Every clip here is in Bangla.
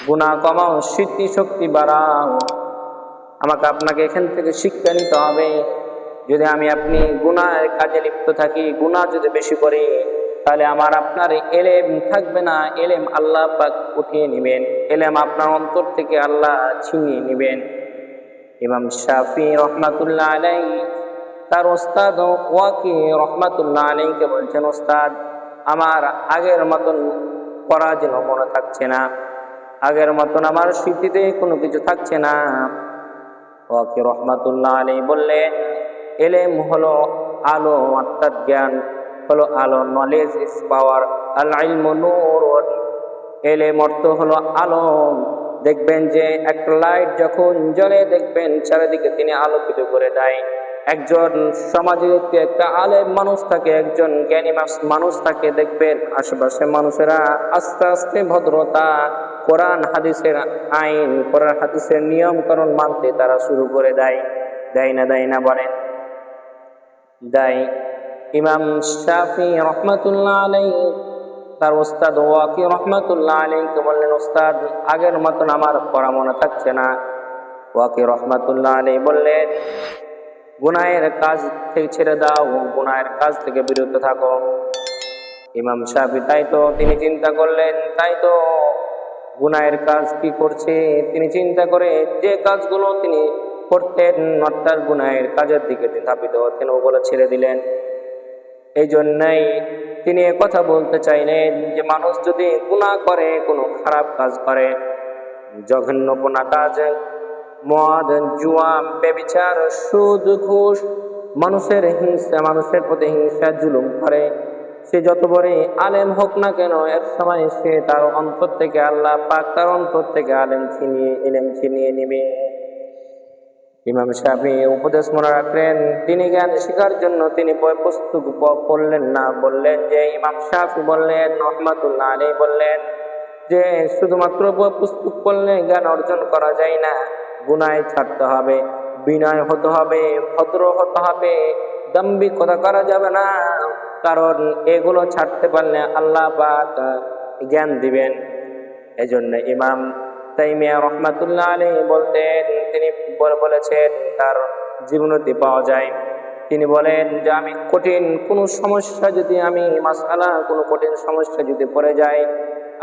গুনাহ কমাও, স্মৃতি শক্তি বাড়াও। আমাকে আপনাকে এখান থেকে শিক্ষা নিতে হবে। যদি আমি আপনি গুনাহের কাজে লিপ্ত থাকি, গুনাহ যদি বেশি করি, তাহলে আমার আপনার এলেম থাকবে না। এলেম আল্লাহ পাক উঠিয়ে নেবেন, এলেম আপনার অন্তর থেকে আল্লাহ ছিনিয়ে নেবেন। ইমাম শাফি রহমাতুল্লাহ আলাইহি তার ওস্তাদ ওয়াকি রহমাতুল্লাহ আলাইহিকে বলছেন, ওস্তাদ আমার আগের মতন পড়া যেন মনে থাকছে না, আগের মতন আমার স্মৃতিতে কোনো কিছু থাকছে না। ওয়াকি রহমাতুল্লাহ আলাইহি বললেন, এলেম হলো আলো, অর্থাৎ জ্ঞান হলো আলো, নলেজ ইজ পাওয়ার, আল ইলমু নূর। এলেম অর্থ হলো আলো। দেখবেন যে একটা লাইট যখন জ্বলে, দেখবেন চারিদিকে তিনি আলোকিত করে দেয়। একজন সমাজে যদি একটা আলেম মানুষ থাকে, একজন জ্ঞানী মানুষ থাকে, দেখবেন আশেপাশে মানুষেরা আস্তে আস্তে ভদ্রতা, কোরআন হাদিসের আইন, কোরআন হাদিসের নিয়ম কানুন মানতে তারা শুরু করে দেয়। দেয় না? দেয় না বলেন? দেয়। ইমাম শাফি রহমাতুল্লাহ আলাইহি তার ওস্তাদ ওয়াকি রহমাতুল্লাহ আলাইহিকে বললেন, ওস্তাদ আগের মতন আমার পড়া মনে থাকছে না। ওয়াকি রহমাতুল্লাহ আলাইহি বললেন, গুনাহের কাজ থেকে ছেড়ে দাও, গুনাহের কাজ থেকে বিরত থাকো। ইমাম শাফি তাই তো তিনি চিন্তা করলেন, তাই তো গুনাহের কাজ কি করছে তিনি চিন্তা করে যে কাজগুলো তিনি করতেন, অর্থাৎ গুনাহের কাজের দিকে তিনি ধাবিত হতেন, ওগুলো ছেড়ে দিলেন। এই জন্যই তিনি কথা বলতে চাইলেন যে মানুষ যদি গুনাহ করে, কোনো খারাপ কাজ করে, জঘন্যপনা কাজ, মদ, জুয়া, ব্যভিচার, সুদ, ঘুষ, মানুষের হিংসা, মানুষের প্রতি হিংসা, জুলুম করে, সে যত বড় আলেম হোক না কেন, এক সময় সে তার অন্তর থেকে আল্লাহ পাক তার অন্তর থেকে এলেম ছিনিয়ে নেবে। ইমাম শাফি উপদেশ মনে রাখলেন, তিনি জ্ঞান শেখার জন্য তিনি বই পুস্তক পড়লেন না। বললেন যে ইমাম শাফি বললেন রহমাতুল্লাহ আলাইহি বললেন যে শুধুমাত্র বই পুস্তক পড়লে জ্ঞান অর্জন করা যায় না, গুনাহ ছাড়তে হবে, বিনয় হতে হবে, ভদ্র হতে হবে, দাম্ভিকতা করা যাবে না। কারণ এগুলো ছাড়তে পারলে আল্লাহ পাক জ্ঞান দিবেন। এজন্য ইমাম তাইমিয়া রহমাতুল্লাহ আলাইহি বলতেন, তিনি বলেছেন তার জীবনীতে পাওয়া যায়, তিনি বলেন যে আমি কঠিন কোনো সমস্যা যদি আমি মাসআলা কোনো কঠিন সমস্যা যদি পড়ে যায়,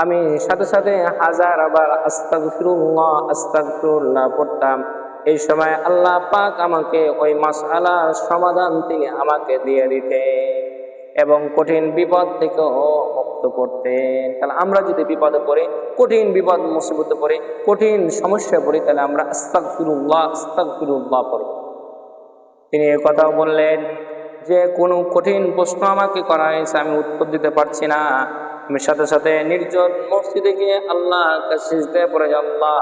আমি সাথে সাথে হাজার আবার আস্তাগফিরুল্লাহ আস্তাগফিরুল্লাহ পড়তাম। এই সময় আল্লাহ পাক আমাকে ওই মাসআলার সমাধান তিনি আমাকে দিয়ে দিতেন এবং কঠিন বিপদ থেকেও মুক্ত করতেন। তাহলে আমরা যদি বিপদে পড়ি, কঠিন বিপদ মুসিবতে পড়ি, কঠিন সমস্যায় পড়ি, তাহলে আমরা আস্তাগফিরুল্লাহ আস্তাগফিরুল্লাহ পড়ি। তিনি এই কথাও বললেন যে কোনো কঠিন প্রশ্ন আমাকে করা হয়েছে, আমি উত্তর দিতে পারছি না, আমি সাথে সাথে নির্জন মসজিদে গিয়ে আল্লাহর কাছে সিজদায় পড়ে যাই, আল্লাহ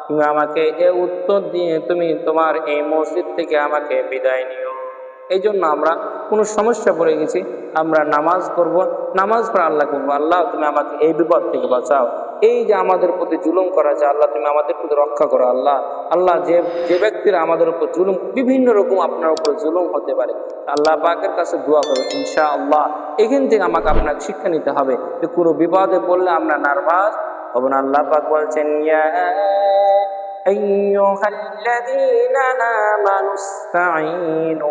তুমি আমাকে এই উত্তর দিয়ে তুমি তোমার এই মসজিদ থেকে আমাকে বিদায় নিও। এই জন্য আমরা কোনো সমস্যা পড়ে গেছি, আমরা নামাজ করব, নামাজ পড়ে আল্লাহ করবো, আল্লাহ তুমি আমাকে এই বিপদ থেকে বাঁচাও। এই যে আমাদের প্রতি জুলুম করা যায়, আল্লাহ তুমি আমাদের প্রতি রক্ষা করো। আল্লাহ আল্লাহ যে ব্যক্তিরা আমাদের উপর জুলুম, বিভিন্ন রকম আপনার উপর জুলুম হতে পারে, আল্লাহ পাকের কাছে দোয়া করবে ইনশাআল্লাহ। এখান থেকে আমাকে আপনাকে শিক্ষা নিতে হবে যে কোনো বিপদে পড়লে আমরা নার্ভাস হব না। আল্লাহ পাক বলছেন, ইয়া আইয়ুহাল্লাযীনা আমানু ইসতাঈনু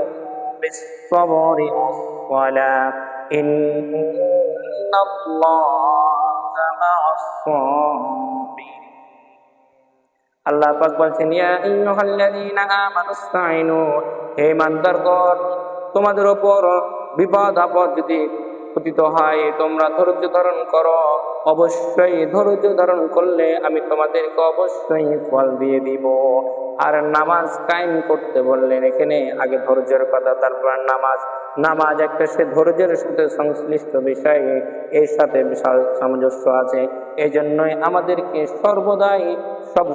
بالصبر والصلاة إن الله مع الصابرين। আল্লাহ পাক বলছেন, ইয়া আইয়ুহাল্লাযীনা আমানু ইসতাঈনু, হে ইমানদারগণ তোমাদের উপর বিপদ আপদ যদি পতিত হয় তোমরা ধৈর্য ধারণ করো, অবশ্যই ধৈর্য ধারণ করলে আমি তোমাদেরকে অবশ্যই ফল দিয়ে দিব। আর নামাজ কায়েম করতে বললেন, এখানে আগে ধৈর্যের কথা, তারপর নামাজ একটা সে ধৈর্যের সাথে সংশ্লিষ্ট বিষয়, এর সাথে বিশাল সামঞ্জস্য আছে। এই জন্যই আমাদেরকে সর্বদাই সব